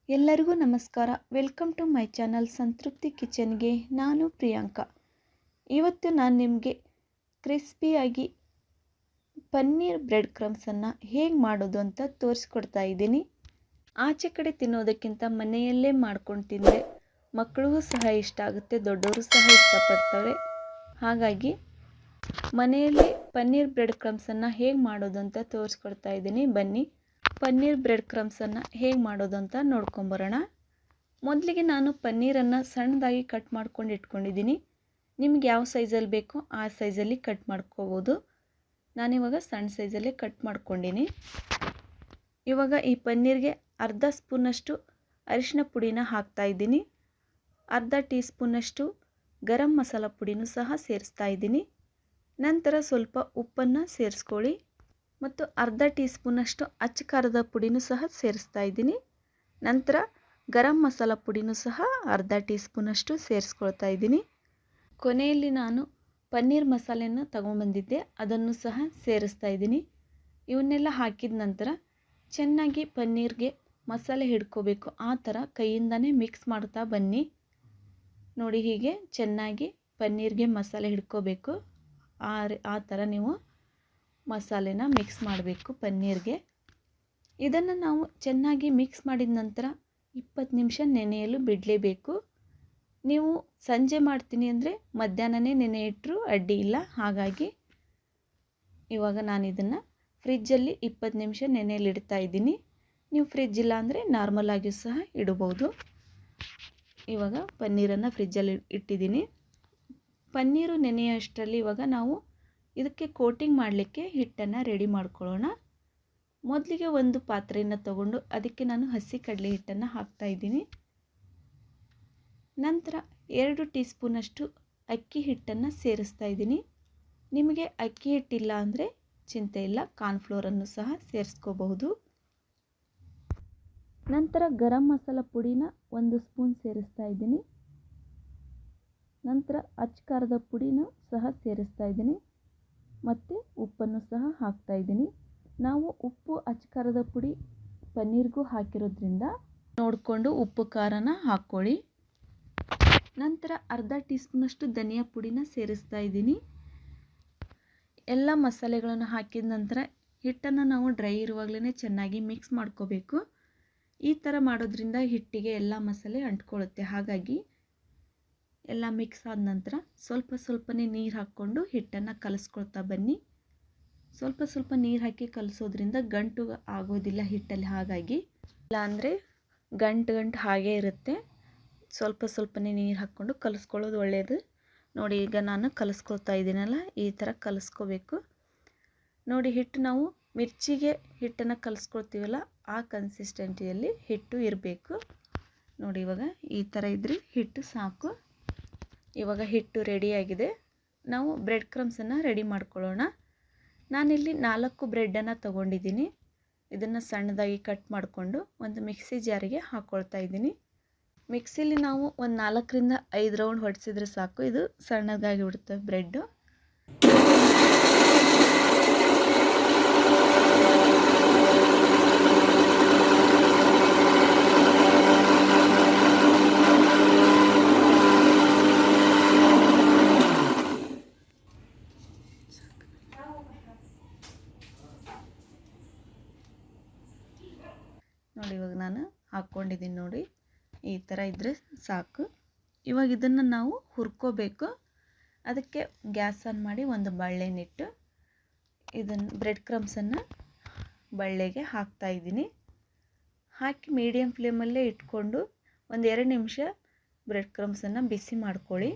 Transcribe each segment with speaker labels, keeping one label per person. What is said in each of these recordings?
Speaker 1: ಎಲ್ಲರಿಗೂ ನಮಸ್ಕಾರ. Welcome to my channel ಸಂತೃಪ್ತಿ ಕಿಚನ್ಗೆ. ನಾನು ಪ್ರಿಯಾಂಕಾ. ಇವತ್ತು ನಾನು ನಿಮಗೆ ಕ್ರಿಸ್ಪಿಯಾಗಿ ಪನ್ನೀರ್ ಬ್ರೆಡ್ ಕ್ರಮ್ಸನ್ನು ಹೇಗೆ ಮಾಡೋದು ಅಂತ ತೋರಿಸ್ಕೊಡ್ತಾ ಇದ್ದೀನಿ. ಆಚೆ ಕಡೆ ತಿನ್ನೋದಕ್ಕಿಂತ ಮನೆಯಲ್ಲೇ ಮಾಡ್ಕೊಂಡು ತಿಂದರೆ ಮಕ್ಕಳಿಗೂ ಸಹ ಇಷ್ಟ ಆಗುತ್ತೆ, ದೊಡ್ಡವರು ಸಹ ಇಷ್ಟಪಡ್ತಾರೆ. ಹಾಗಾಗಿ ಮನೆಯಲ್ಲಿ ಪನ್ನೀರ್ ಬ್ರೆಡ್ ಕ್ರಮ್ಸನ್ನು ಹೇಗೆ ಮಾಡೋದು ಅಂತ ತೋರಿಸ್ಕೊಡ್ತಾ ಇದ್ದೀನಿ. ಬನ್ನಿ ಪನ್ನೀರ್ ಬ್ರೆಡ್ ಕ್ರಮ್ಸನ್ನು ಹೇಗೆ ಮಾಡೋದು ಅಂತ ನೋಡ್ಕೊಂಬರೋಣ. ಮೊದಲಿಗೆ ನಾನು ಪನ್ನೀರನ್ನು ಸಣ್ಣದಾಗಿ ಕಟ್ ಮಾಡ್ಕೊಂಡು ಇಟ್ಕೊಂಡಿದ್ದೀನಿ. ನಿಮ್ಗೆ ಯಾವ ಸೈಜಲ್ಲಿ ಬೇಕೋ ಆ ಸೈಜಲ್ಲಿ ಕಟ್ ಮಾಡ್ಕೋಬೋದು. ನಾನಿವಾಗ ಸಣ್ಣ ಸೈಜಲ್ಲೇ ಕಟ್ ಮಾಡ್ಕೊಂಡಿನಿ. ಇವಾಗ ಈ ಪನ್ನೀರ್ಗೆ ಅರ್ಧ ಸ್ಪೂನಷ್ಟು ಅರಿಶಿನ ಪುಡಿನ ಹಾಕ್ತಾಯಿದ್ದೀನಿ. ಅರ್ಧ ಟೀ ಸ್ಪೂನಷ್ಟು ಗರಂ ಮಸಾಲ ಪುಡಿನೂ ಸಹ ಸೇರಿಸ್ತಾ ಇದ್ದೀನಿ. ನಂತರ ಸ್ವಲ್ಪ ಉಪ್ಪನ್ನು ಸೇರಿಸ್ಕೊಳ್ಳಿ ಮತ್ತು ಅರ್ಧ ಟೀ ಸ್ಪೂನಷ್ಟು ಅಚ್ಚ ಖಾರದ ಪುಡಿನೂ ಸಹ ಸೇರಿಸ್ತಾ ಇದ್ದೀನಿ. ನಂತರ ಗರಂ ಮಸಾಲ ಪುಡಿನೂ ಸಹ ಅರ್ಧ ಟೀ ಸ್ಪೂನಷ್ಟು ಸೇರಿಸ್ಕೊಳ್ತಾ ಇದ್ದೀನಿ. ಕೊನೆಯಲ್ಲಿ ನಾನು ಪನ್ನೀರ್ ಮಸಾಲೆಯನ್ನು ತಗೊಂಬಂದಿದ್ದೆ, ಅದನ್ನು ಸಹ ಸೇರಿಸ್ತಾ ಇದ್ದೀನಿ. ಇವನ್ನೆಲ್ಲ ಹಾಕಿದ ನಂತರ ಚೆನ್ನಾಗಿ ಪನ್ನೀರ್ಗೆ ಮಸಾಲೆ ಹಿಡ್ಕೋಬೇಕು. ಆ ಥರ ಕೈಯಿಂದನೇ ಮಿಕ್ಸ್ ಮಾಡ್ತಾ ಬನ್ನಿ. ನೋಡಿ, ಹೀಗೆ ಚೆನ್ನಾಗಿ ಪನ್ನೀರ್ಗೆ ಮಸಾಲೆ ಹಿಡ್ಕೋಬೇಕು. ಆ ಥರ ನೀವು ಮಸಾಲೆನ ಮಿಕ್ಸ್ ಮಾಡಬೇಕು ಪನ್ನೀರ್ಗೆ. ಇದನ್ನು ನಾವು ಚೆನ್ನಾಗಿ ಮಿಕ್ಸ್ ಮಾಡಿದ ನಂತರ 20 ನಿಮಿಷ ನೆನೆಯಲು ಬಿಡಲೇಬೇಕು. ನೀವು ಸಂಜೆ ಮಾಡ್ತೀನಿ ಅಂದರೆ ಮಧ್ಯಾಹ್ನನೇ ನೆನೆ ಇಟ್ಟರೂ ಅಡ್ಡಿ ಇಲ್ಲ. ಹಾಗಾಗಿ ಇವಾಗ ನಾನು ಇದನ್ನು ಫ್ರಿಜ್ಜಲ್ಲಿ 20 ನಿಮಿಷ ನೆನೆಯಲ್ಲಿ ಇಡ್ತಾ ಇದ್ದೀನಿ. ನೀವು ಫ್ರಿಜ್ ಇಲ್ಲ ಅಂದರೆ ನಾರ್ಮಲ್ ಆಗಿಯೂ ಸಹ ಇಡಬಹುದು. ಇವಾಗ ಪನ್ನೀರನ್ನು ಫ್ರಿಜ್ಜಲ್ಲಿ ಇಟ್ಟಿದ್ದೀನಿ. ಪನ್ನೀರು ನೆನೆಯೋಷ್ಟರಲ್ಲಿ ಇವಾಗ ನಾವು ಇದಕ್ಕೆ ಕೋಟಿಂಗ್ ಮಾಡಲಿಕ್ಕೆ ಹಿಟ್ಟನ್ನು ರೆಡಿ ಮಾಡ್ಕೊಳ್ಳೋಣ. ಮೊದಲಿಗೆ ಒಂದು ಪಾತ್ರೆಯನ್ನು ತಗೊಂಡು ಅದಕ್ಕೆ ನಾನು ಹಸಿ ಕಡಲೆ ಹಿಟ್ಟನ್ನು ಹಾಕ್ತಾ ಇದ್ದೀನಿ. ನಂತರ 2 ಟೀ ಸ್ಪೂನಷ್ಟು ಅಕ್ಕಿ ಹಿಟ್ಟನ್ನು ಸೇರಿಸ್ತಾ ಇದ್ದೀನಿ. ನಿಮಗೆ ಅಕ್ಕಿ ಹಿಟ್ಟಿಲ್ಲ ಅಂದರೆ ಚಿಂತೆ ಇಲ್ಲ, ಕಾರ್ನ್ಫ್ಲೋರನ್ನು ಸಹ ಸೇರಿಸ್ಕೋಬಹುದು. ನಂತರ ಗರಂ ಮಸಾಲ ಪುಡಿನ 1 ಸ್ಪೂನ್ ಸೇರಿಸ್ತಾ ಇದ್ದೀನಿ. ನಂತರ ಅಚ್ಚ ಖಾರದ ಪುಡಿನ ಸಹ ಸೇರಿಸ್ತಾ ಇದ್ದೀನಿ ಮತ್ತು ಉಪ್ಪನ್ನು ಸಹ ಹಾಕ್ತಾ ಇದ್ದೀನಿ. ನಾವು ಉಪ್ಪು ಅಚ್ಚ ಖಾರದ ಪುಡಿ ಪನ್ನೀರ್ಗೂ ಹಾಕಿರೋದ್ರಿಂದ ನೋಡಿಕೊಂಡು ಉಪ್ಪು ಖಾರನ ಹಾಕ್ಕೊಳ್ಳಿ. ನಂತರ ಅರ್ಧ ಟೀ ಸ್ಪೂನಷ್ಟು ಧನಿಯಾ ಪುಡಿನ ಸೇರಿಸ್ತಾ ಇದ್ದೀನಿ. ಎಲ್ಲ ಮಸಾಲೆಗಳನ್ನು ಹಾಕಿದ ನಂತರ ಹಿಟ್ಟನ್ನು ನಾವು ಡ್ರೈ ಇರುವಾಗಲೇ ಚೆನ್ನಾಗಿ ಮಿಕ್ಸ್ ಮಾಡ್ಕೋಬೇಕು. ಈ ಥರ ಮಾಡೋದ್ರಿಂದ ಹಿಟ್ಟಿಗೆ ಎಲ್ಲ ಮಸಾಲೆ ಅಂಟ್ಕೊಳ್ಳುತ್ತೆ. ಹಾಗಾಗಿ ಎಲ್ಲ ಮಿಕ್ಸ್ ಆದ ನಂತರ ಸ್ವಲ್ಪನೇ ನೀರು ಹಾಕ್ಕೊಂಡು ಹಿಟ್ಟನ್ನು ಕಲಿಸ್ಕೊಳ್ತಾ ಬನ್ನಿ. ಸ್ವಲ್ಪ ನೀರು ಹಾಕಿ ಕಲಿಸೋದ್ರಿಂದ ಗಂಟು ಆಗೋದಿಲ್ಲ ಹಿಟ್ಟಲ್ಲಿ. ಹಾಗಾಗಿ ಇಲ್ಲಾಂದರೆ ಗಂಟು ಹಾಗೇ ಇರುತ್ತೆ. ಸ್ವಲ್ಪನೇ ನೀರು ಹಾಕ್ಕೊಂಡು ಕಲಿಸ್ಕೊಳ್ಳೋದು ಒಳ್ಳೆಯದು. ನೋಡಿ, ಈಗ ನಾನು ಕಲಿಸ್ಕೊಳ್ತಾ ಇದ್ದೀನಲ್ಲ, ಈ ಥರ ಕಲಿಸ್ಕೋಬೇಕು. ನೋಡಿ, ಹಿಟ್ಟು ನಾವು ಮಿರ್ಚಿಗೆ ಹಿಟ್ಟನ್ನು ಕಲಿಸ್ಕೊಳ್ತೀವಲ್ಲ, ಆ ಕನ್ಸಿಸ್ಟೆನ್ಸಿಯಲ್ಲಿ ಹಿಟ್ಟು ಇರಬೇಕು. ನೋಡಿ, ಇವಾಗ ಈ ಥರ ಇದ್ದರೆ ಹಿಟ್ಟು ಸಾಕು. ಇವಾಗ ಹಿಟ್ಟು ರೆಡಿಯಾಗಿದೆ. ನಾವು ಬ್ರೆಡ್ ಕ್ರಮ್ಸನ್ನು ರೆಡಿ ಮಾಡ್ಕೊಳ್ಳೋಣ. ನಾನಿಲ್ಲಿ 4 ಬ್ರೆಡ್ಡನ್ನು ತೊಗೊಂಡಿದ್ದೀನಿ. ಇದನ್ನು ಸಣ್ಣದಾಗಿ ಕಟ್ ಮಾಡಿಕೊಂಡು ಒಂದು ಮಿಕ್ಸಿ ಜಾರಿಗೆ ಹಾಕ್ಕೊಳ್ತಾ ಇದ್ದೀನಿ. ಮಿಕ್ಸಿಲಿ ನಾವು ಒಂದು 4 ರಿಂದ 5 ರೌಂಡ್ ಹೊಡೆಸಿದ್ರೆ ಸಾಕು. ಇದು ಸಣ್ಣದಾಗಿ ಬಿಡುತ್ತೆ ಬ್ರೆಡ್ಡು. ನೋಡಿ, ಇವಾಗ ನಾನು ಹಾಕ್ಕೊಂಡಿದ್ದೀನಿ. ನೋಡಿ, ಈ ಥರ ಇದ್ದರೆ ಸಾಕು. ಇವಾಗ ಇದನ್ನು ನಾವು ಹುರ್ಕೋಬೇಕು. ಅದಕ್ಕೆ ಗ್ಯಾಸ್ ಆನ್ ಮಾಡಿ ಒಂದು ಬಳ್ಳೆನಿಟ್ಟು ಇದನ್ನು ಬ್ರೆಡ್ ಕ್ರಮ್ಸನ್ನು ಬಳ್ಳೆಗೆ ಹಾಕ್ತಾ ಇದ್ದೀನಿ. ಹಾಕಿ ಮೀಡಿಯಮ್ ಫ್ಲೇಮಲ್ಲೇ ಇಟ್ಕೊಂಡು ಒಂದು 2 ನಿಮಿಷ ಬ್ರೆಡ್ ಕ್ರಮ್ಸನ್ನು ಬಿಸಿ ಮಾಡ್ಕೊಳ್ಳಿ.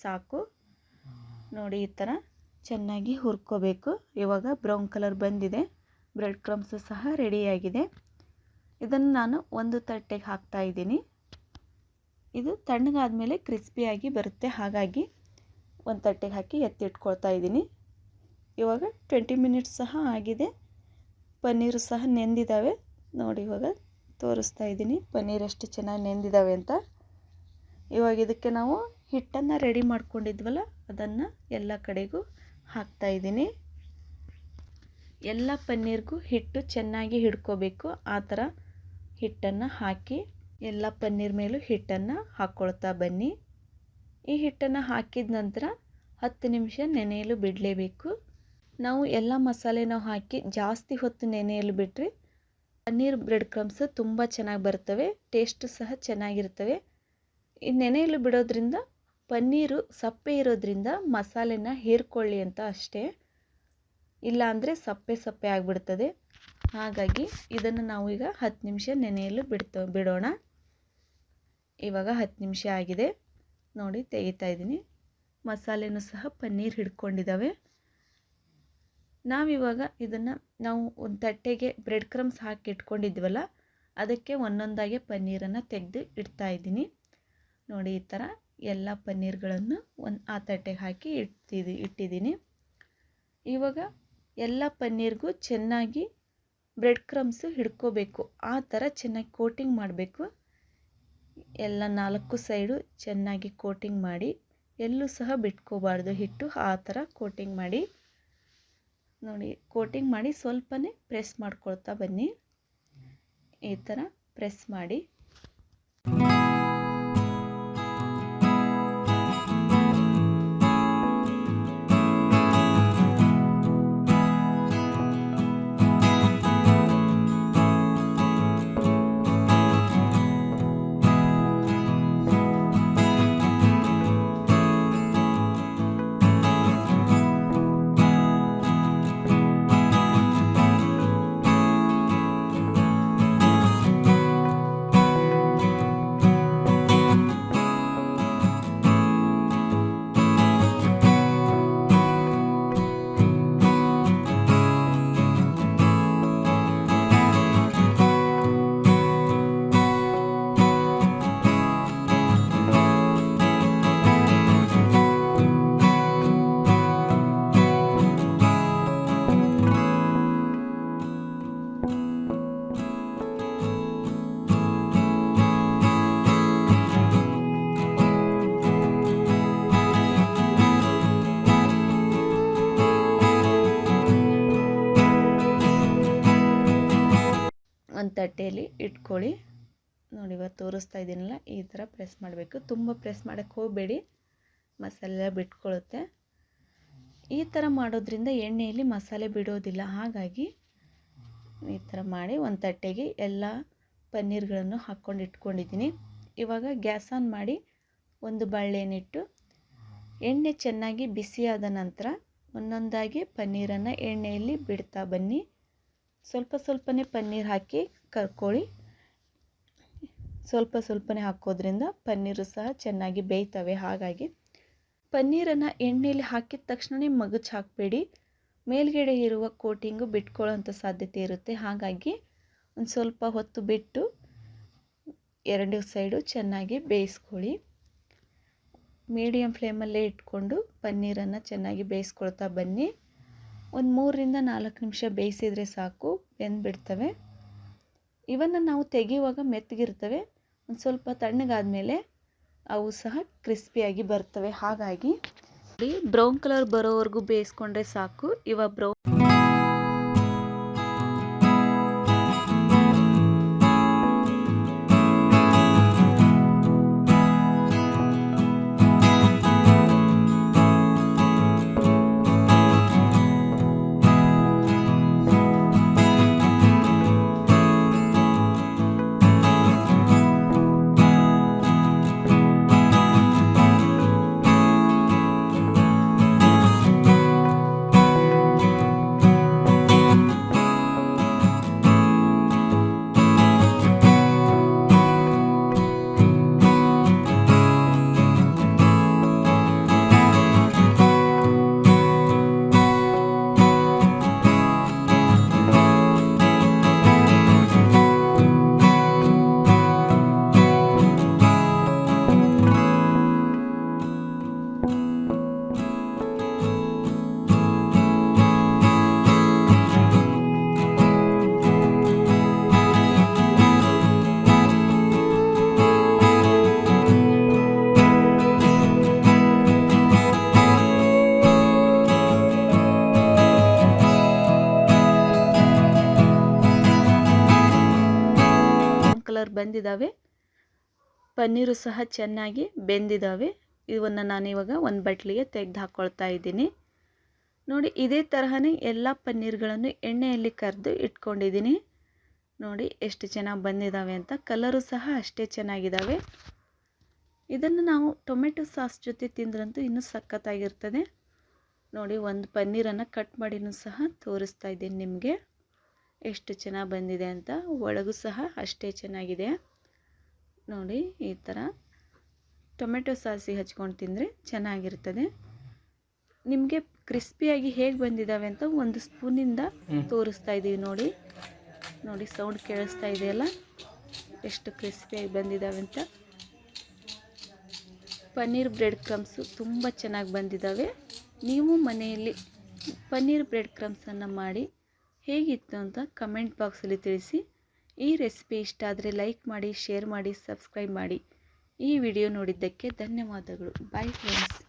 Speaker 1: ಸಾಕು. ನೋಡಿ ಈ ಥರ ಚೆನ್ನಾಗಿ ಹುರ್ಕೋಬೇಕು. ಇವಾಗ ಬ್ರೌನ್ ಕಲರ್ ಬಂದಿದೆ. ಬ್ರೆಡ್ ಕ್ರಮ್ಸು ಸಹ ರೆಡಿಯಾಗಿದೆ. ಇದನ್ನು ನಾನು ಒಂದು ತಟ್ಟೆಗೆ ಹಾಕ್ತಾಯಿದ್ದೀನಿ. ಇದು ತಣ್ಣಗಾದ್ಮೇಲೆ ಕ್ರಿಸ್ಪಿಯಾಗಿ ಬರುತ್ತೆ, ಹಾಗಾಗಿ ಒಂದು ತಟ್ಟೆಗೆ ಹಾಕಿ ಎತ್ತಿಟ್ಕೊಳ್ತಾ ಇದ್ದೀನಿ. ಇವಾಗ 20 ಮಿನಿಟ್ಸ್ ಸಹ ಆಗಿದೆ. ಪನ್ನೀರು ಸಹ ನೆಂದಿದ್ದಾವೆ. ನೋಡಿ ಇವಾಗ ತೋರಿಸ್ತಾ ಇದ್ದೀನಿ ಪನ್ನೀರ್ ಎಷ್ಟು ಚೆನ್ನಾಗಿ ನೆಂದಿದ್ದಾವೆ ಅಂತ. ಇವಾಗ ಇದಕ್ಕೆ ನಾವು ಹಿಟ್ಟನ್ನು ರೆಡಿ ಮಾಡ್ಕೊಂಡಿದ್ವಲ್ಲ ಅದನ್ನು ಎಲ್ಲ ಕಡೆಗೂ ಹಾಕ್ತಾ ಇದ್ದೀನಿ. ಎಲ್ಲ ಪನ್ನೀರ್ಗೂ ಹಿಟ್ಟು ಚೆನ್ನಾಗಿ ಹಿಡ್ಕೋಬೇಕು. ಆ ಥರ ಹಿಟ್ಟನ್ನು ಹಾಕಿ ಎಲ್ಲ ಪನ್ನೀರ್ ಮೇಲೂ ಹಿಟ್ಟನ್ನು ಹಾಕ್ಕೊಳ್ತಾ ಬನ್ನಿ. ಈ ಹಿಟ್ಟನ್ನು ಹಾಕಿದ ನಂತರ 10 ನಿಮಿಷ ನೆನೆಯಲು ಬಿಡಲೇಬೇಕು. ನಾವು ಎಲ್ಲ ಮಸಾಲೆನೂ ಹಾಕಿ ಜಾಸ್ತಿ ಹೊತ್ತು ನೆನೆಯಲು ಬಿಟ್ಟರೆ ಪನ್ನೀರ್ ಬ್ರೆಡ್ ಕ್ರಮ್ಸ್ ತುಂಬ ಚೆನ್ನಾಗಿ ಬರ್ತವೆ, ಟೇಸ್ಟ್ ಸಹ ಚೆನ್ನಾಗಿರ್ತವೆ. ಈ ನೆನೆಯಲು ಬಿಡೋದ್ರಿಂದ ಪನ್ನೀರು ಸಪ್ಪೆ ಇರೋದ್ರಿಂದ ಮಸಾಲೆನ ಹೀರ್ಕೊಳ್ಳಿ ಅಂತ ಅಷ್ಟೇ, ಇಲ್ಲಾಂದರೆ ಸಪ್ಪೆ ಸಪ್ಪೆ ಆಗಿಬಿಡ್ತದೆ. ಹಾಗಾಗಿ ಇದನ್ನು ನಾವು ಈಗ 10 ನಿಮಿಷ ನೆನೆಯಲು ಬಿಡೋಣ. ಇವಾಗ 10 ನಿಮಿಷ ಆಗಿದೆ. ನೋಡಿ ತೆಗಿತಾ ಇದ್ದೀನಿ. ಮಸಾಲೆನೂ ಸಹ ಪನ್ನೀರ್ ಹಿಡ್ಕೊಂಡಿದ್ದಾವೆ. ನಾವಿವಾಗ ಇದನ್ನು ನಾವು ಒಂದು ತಟ್ಟೆಗೆ ಬ್ರೆಡ್ ಕ್ರಮ್ಸ್ ಹಾಕಿ ಇಟ್ಕೊಂಡಿದ್ವಲ್ಲ ಅದಕ್ಕೆ ಒಂದೊಂದಾಗಿ ಪನ್ನೀರನ್ನು ತೆಗೆದು ಇಡ್ತಾ ಇದ್ದೀನಿ. ನೋಡಿ ಈ ಥರ ಎಲ್ಲ ಪನ್ನೀರ್ಗಳನ್ನು ಆ ತಟ್ಟೆಗೆ ಹಾಕಿ ಇಟ್ಟಿದ್ದೀನಿ. ಇವಾಗ ಎಲ್ಲ ಪನ್ನೀರ್ಗೂ ಚೆನ್ನಾಗಿ ಬ್ರೆಡ್ ಕ್ರಮ್ಸು ಹಿಡ್ಕೋಬೇಕು. ಆ ಥರ ಚೆನ್ನಾಗಿ ಕೋಟಿಂಗ್ ಮಾಡಬೇಕು. ಎಲ್ಲ 4 ಸೈಡು ಚೆನ್ನಾಗಿ ಕೋಟಿಂಗ್ ಮಾಡಿ, ಎಲ್ಲೂ ಸಹ ಬಿಟ್ಕೋಬಾರ್ದು ಹಿಟ್ಟು. ಆ ಥರ ಕೋಟಿಂಗ್ ಮಾಡಿ. ನೋಡಿ ಕೋಟಿಂಗ್ ಮಾಡಿ ಸ್ವಲ್ಪನೇ ಪ್ರೆಸ್ ಮಾಡ್ಕೊಳ್ತಾ ಬನ್ನಿ. ಈ ಥರ ಪ್ರೆಸ್ ಮಾಡಿ. ಒಂದು ತಟ್ಟೆಯಲ್ಲಿ ಇಟ್ಕೊಳ್ಳಿ. ನೋಡಿ ಇವಾಗ ತೋರಿಸ್ತಾ ಇದ್ದೀನಲ್ಲ ಈ ಥರ ಪ್ರೆಸ್ ಮಾಡಬೇಕು. ತುಂಬ ಪ್ರೆಸ್ ಮಾಡೋಕ್ಕೆ ಹೋಗಬೇಡಿ, ಮಸಾಲೆ ಬಿಟ್ಕೊಳ್ಳುತ್ತೆ. ಈ ಥರ ಮಾಡೋದ್ರಿಂದ ಎಣ್ಣೆಯಲ್ಲಿ ಮಸಾಲೆ ಬಿಡೋದಿಲ್ಲ. ಹಾಗಾಗಿ ಈ ಥರ ಮಾಡಿ ಒಂದು ತಟ್ಟೆಗೆ ಎಲ್ಲ ಪನ್ನೀರ್ಗಳನ್ನು ಹಾಕ್ಕೊಂಡು ಇಟ್ಕೊಂಡಿದ್ದೀನಿ. ಇವಾಗ ಗ್ಯಾಸ್ ಆನ್ ಮಾಡಿ ಒಂದು ಬಾಣಲೆನಿಟ್ಟು ಎಣ್ಣೆ ಚೆನ್ನಾಗಿ ಬಿಸಿಯಾದ ನಂತರ ಒಂದೊಂದಾಗಿ ಪನ್ನೀರನ್ನು ಎಣ್ಣೆಯಲ್ಲಿ ಬಿಡ್ತಾ ಬನ್ನಿ. ಸ್ವಲ್ಪ ಸ್ವಲ್ಪನೇ ಪನ್ನೀರ್ ಹಾಕಿ ಕರ್ಕೊಳ್ಳಿ. ಸ್ವಲ್ಪನೇ ಹಾಕೋದ್ರಿಂದ ಪನ್ನೀರು ಸಹ ಚೆನ್ನಾಗಿ ಬೇಯ್ತವೆ. ಹಾಗಾಗಿ ಪನ್ನೀರನ್ನು ಎಣ್ಣೆಯಲ್ಲಿ ಹಾಕಿದ ತಕ್ಷಣವೇ ಮಗುಚ್ ಹಾಕಬೇಡಿ. ಮೇಲ್ಗಡೆ ಇರುವ ಕೋಟಿಂಗು ಬಿಟ್ಕೊಳ್ಳೋಂಥ ಸಾಧ್ಯತೆ ಇರುತ್ತೆ. ಹಾಗಾಗಿ ಒಂದು ಸ್ವಲ್ಪ ಹೊತ್ತು ಬಿಟ್ಟು 2 ಸೈಡು ಚೆನ್ನಾಗಿ ಬೇಯಿಸ್ಕೊಳ್ಳಿ. ಮೀಡಿಯಮ್ ಫ್ಲೇಮಲ್ಲೇ ಇಟ್ಕೊಂಡು ಪನ್ನೀರನ್ನು ಚೆನ್ನಾಗಿ ಬೇಯಿಸ್ಕೊಳ್ತಾ ಬನ್ನಿ. ಒಂದು 3 ರಿಂದ 4 ನಿಮಿಷ ಬೇಯಿಸಿದರೆ ಸಾಕು, ಬೆಂದ್ಬಿಡ್ತವೆ. ಇವನ್ನು ನಾವು ತೆಗೆಯುವಾಗ ಮೆತ್ತಗಿರ್ತವೆ. ಒಂದು ಸ್ವಲ್ಪ ತಣ್ಣಗಾದ್ಮೇಲೆ ಅವು ಸಹ ಕ್ರಿಸ್ಪಿಯಾಗಿ ಬರ್ತವೆ. ಹಾಗಾಗಿ ಬ್ರೌನ್ ಕಲರ್ ಬರೋವರೆಗೂ ಬೇಯಿಸ್ಕೊಂಡ್ರೆ ಸಾಕು. ಇವಾಗ ಬ್ರೌನ್ ಬಂದಿದ್ದಾವೆ. ಪನ್ನೀರು ಸಹ ಚೆನ್ನಾಗಿ ಬೆಂದಿದ್ದಾವೆ. ಇವನ್ನು ನಾನಿವಾಗ ಒಂದು ಬಟ್ಲಿಗೆ ತೆಗೆದು ಹಾಕ್ಕೊಳ್ತಾ ಇದ್ದೀನಿ. ನೋಡಿ, ಇದೇ ತರಹನೇ ಎಲ್ಲ ಪನ್ನೀರ್ಗಳನ್ನು ಎಣ್ಣೆಯಲ್ಲಿ ಕರೆದು ಇಟ್ಕೊಂಡಿದ್ದೀನಿ. ನೋಡಿ ಎಷ್ಟು ಚೆನ್ನಾಗಿ ಬಂದಿದ್ದಾವೆ ಅಂತ. ಕಲರು ಸಹ ಅಷ್ಟೇ ಚೆನ್ನಾಗಿದ್ದಾವೆ. ಇದನ್ನು ನಾವು ಟೊಮೆಟೊ ಸಾಸ್ ಜೊತೆ ತಿಂದ್ರಂತೂ ಇನ್ನೂ ಸಖತ್ತಾಗಿರ್ತದೆ. ನೋಡಿ, ಒಂದು ಪನ್ನೀರನ್ನು ಕಟ್ ಮಾಡಿನೂ ಸಹ ತೋರಿಸ್ತಾ ಇದ್ದೀನಿ ನಿಮಗೆ ಎಷ್ಟು ಚೆನ್ನಾಗಿ ಬಂದಿದೆ ಅಂತ. ಒಳಗೂ ಸಹ ಅಷ್ಟೇ ಚೆನ್ನಾಗಿದೆ. ನೋಡಿ, ಈ ಥರ ಟೊಮೆಟೊ ಸಾಸಿಗೆ ಹಚ್ಕೊಂಡು ತಿಂದರೆ ಚೆನ್ನಾಗಿರ್ತದೆ. ನಿಮಗೆ ಕ್ರಿಸ್ಪಿಯಾಗಿ ಹೇಗೆ ಬಂದಿದ್ದಾವೆ ಅಂತ ಒಂದು ಸ್ಪೂನಿಂದ ತೋರಿಸ್ತಾ ಇದ್ದೀವಿ. ನೋಡಿ ನೋಡಿ, ಸೌಂಡ್ ಕೇಳಿಸ್ತಾ ಇದೆಯಲ್ಲ, ಎಷ್ಟು ಕ್ರಿಸ್ಪಿಯಾಗಿ ಬಂದಿದ್ದಾವೆ ಅಂತ. ಪನ್ನೀರ್ ಬ್ರೆಡ್ ಕ್ರಮ್ಸು ತುಂಬ ಚೆನ್ನಾಗಿ ಬಂದಿದ್ದಾವೆ. ನೀವು ಮನೆಯಲ್ಲಿ ಪನ್ನೀರ್ ಬ್ರೆಡ್ ಕ್ರಮ್ಸನ್ನು ಮಾಡಿ ಹೇಗಿತ್ತು ಅಂತ ಕಮೆಂಟ್ ಬಾಕ್ಸಲ್ಲಿ ತಿಳಿಸಿ. ಈ ರೆಸಿಪಿ ಇಷ್ಟ ಆದರೆ ಲೈಕ್ ಮಾಡಿ, ಶೇರ್ ಮಾಡಿ, ಸಬ್ಸ್ಕ್ರೈಬ್ ಮಾಡಿ. ಈ ವಿಡಿಯೋ ನೋಡಿದ್ದಕ್ಕೆ ಧನ್ಯವಾದಗಳು. Bye friends.